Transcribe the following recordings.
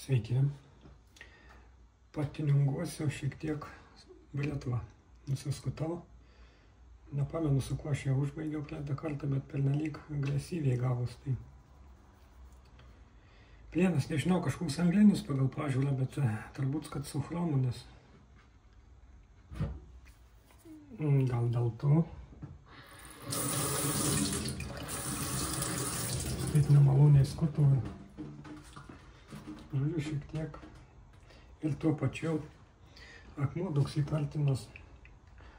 Sveiki. Patininguosiu šiek tiek bletva. Nusiskutau. Nepamenu, su kuo aš ją užbaigiau praeitą kartą, bet pernelyg agresyviai gavus. Tai plienas, nežinau, kažkoks anglinis pagal pažiūrą, bet turbūt, kad su chromu, nes gal dėl to. Taip nemaloniai skutu. Žodžiu, šiek tiek. Ir tuo pačiu akmuo toks įtartinas.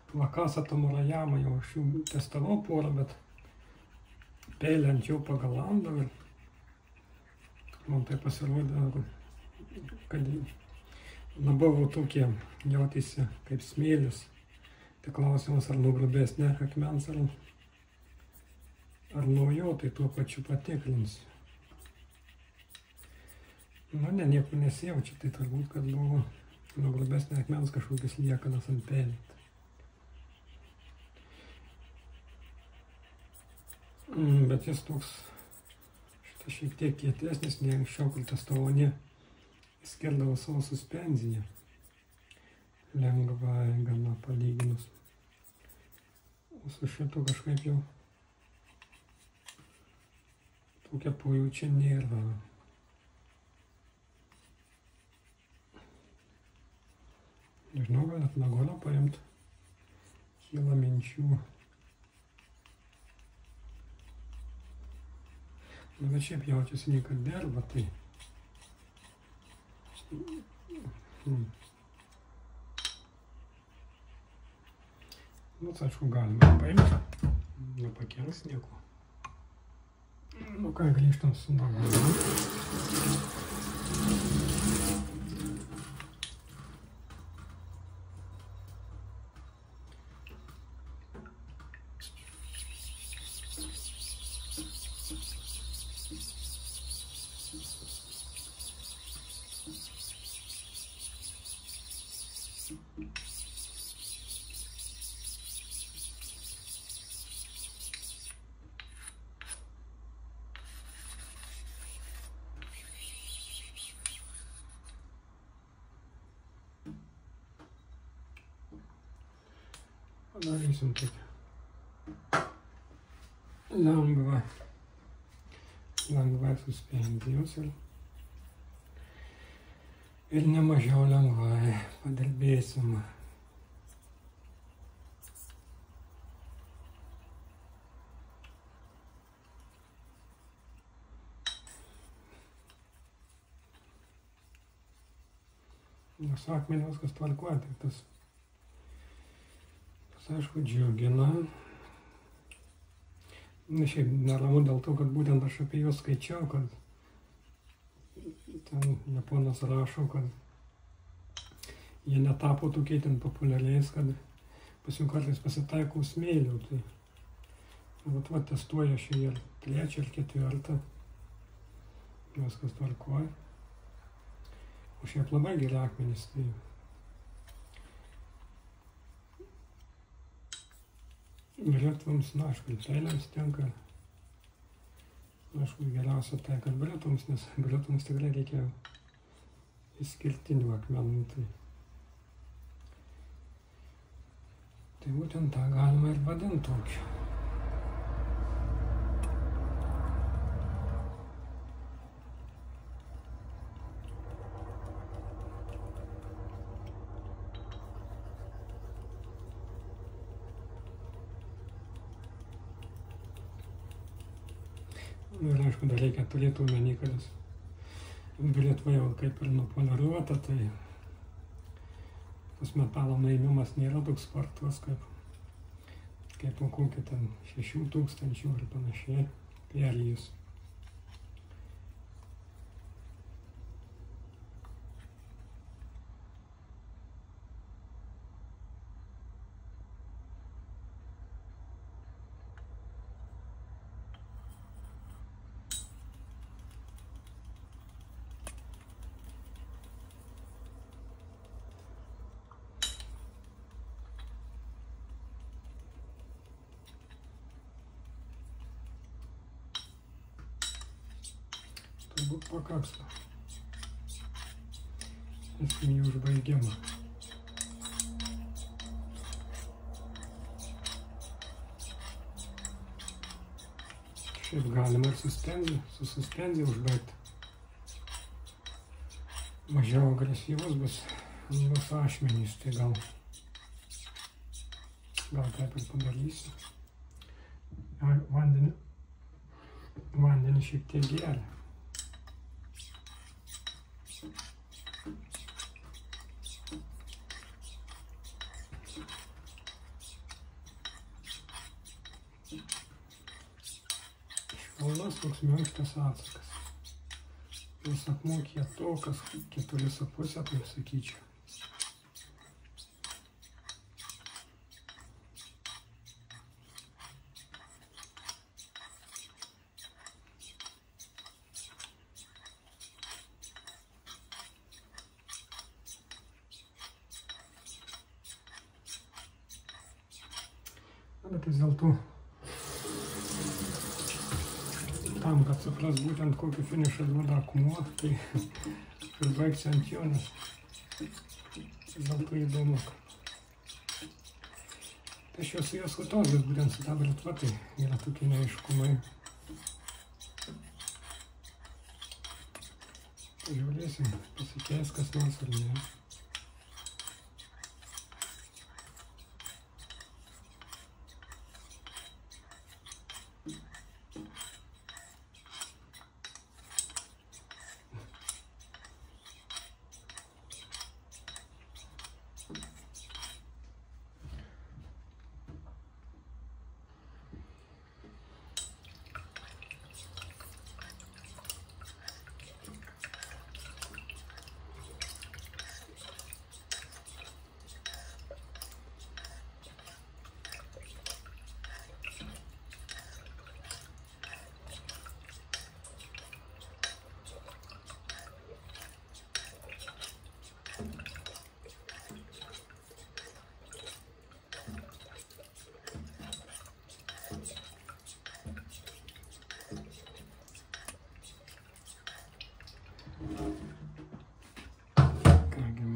Vakasa Tamurajama, jau aš jų testavau porą, bet peilį ant jų pagalando ir man tai pasirodė, kad labiau tokie jautėsi kaip smėlis. Tai klausimas, ar nuo grubesnė akmens, ar nuo jo, tai tuo pačiu patikrinsiu. Nu, ne, nieko nesijaučia, tai turbūt, kad buvo nuo grubesnė akmens kažkokias liekanas ant peilį. Bet jis toks, šitas šiek tiek kietesnis, nei anksčiau, kur testavau, skirdavo savo suspenziją. Lengvai gana palyginus. O su šito kažkaip jau tokia pojūčia nėra. Nežinau, gal net nagolą paimt. Kyla minčių. Nu, bet šiaip jaučiasi nei kad derva, tai... Nu, tai aišku, galima paimti. Nepakenks nieko. Nu ką, grįžtam su nagolą. Padarysim tokią lengvai suspendijos ir nemažiau lengvai padirbėsim. Nes akmenį viskas tvarkuoja, tik tas aišku džiugina. Šiaip neramu dėl to, kad būtent aš apie juos skaičiau, kad ten japonas rašo, kad jie netapo tokie ten populiariais, kad pas jų kartais pasitaiko smėlių. Tai va testuoja šį ir trečią, ir ketvirtą. Viskas tvarkuoja. O šiaip labai geri akmenys. Tai bretvoms, na, aišku, peiliams tenka. Aišku, geriausia tai, kad bretvoms, nes bretvoms tikrai reikia išskirtinių akmenų. Tai būtent tą galima ir vadinti tokiu. Ir aišku, dar reikia turėti omeny, kad bletva jau kaip ir nupoliruota, tai tas metalo nuėmimas nėra toks spartus, kaip po kokį ten 6000 ir panašiai perlijus. Turbūt pakaks. esminį užbaigimą. Šiaip galima ir su suspenzija užbaigti. Mažiau agresyvus bus ašmenys, tai gal taip ir padarysiu. Vandenį šiek tiek geria. Švelnas toks minkštas atsakas. Jis akmuo kietokas, 4,5, taip sakyčiau. Bet vis dėlto tam, kad supras būtent kokį finišą duoda akmuo, tai užbaigsiu ant jo, nes vis dėlto įdomu. Tai aš jau su jos kutos, bet būtent su ta britva tai yra tokie neaiškumai. Pažiūrėsim, pasikeis kas nors ar ne.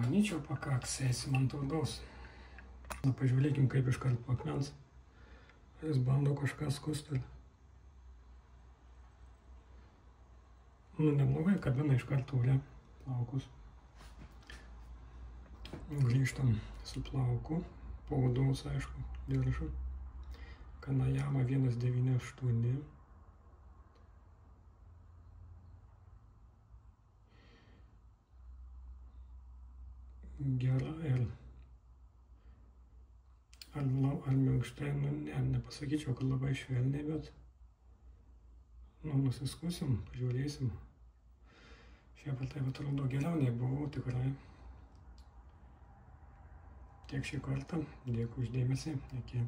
Manyčiau, pakaks, eisim ant odos. Pažiūrėkim, kaip iškart po akmens. Jis bando kažką skustelt. Neblogai, kabina iš karto ore plaukus. Grįžtam su plauku. Po odos, aišku, diržu. Kanajama 198. Gera ir ar minkštai, nepasakyčiau, kad labai švelniai, bet nusiskusim, pažiūrėsim. Šiaip ar taip atrodo geriau nei buvau, tikrai. Tiek šį kartą, dėkui už dėmesį, iki.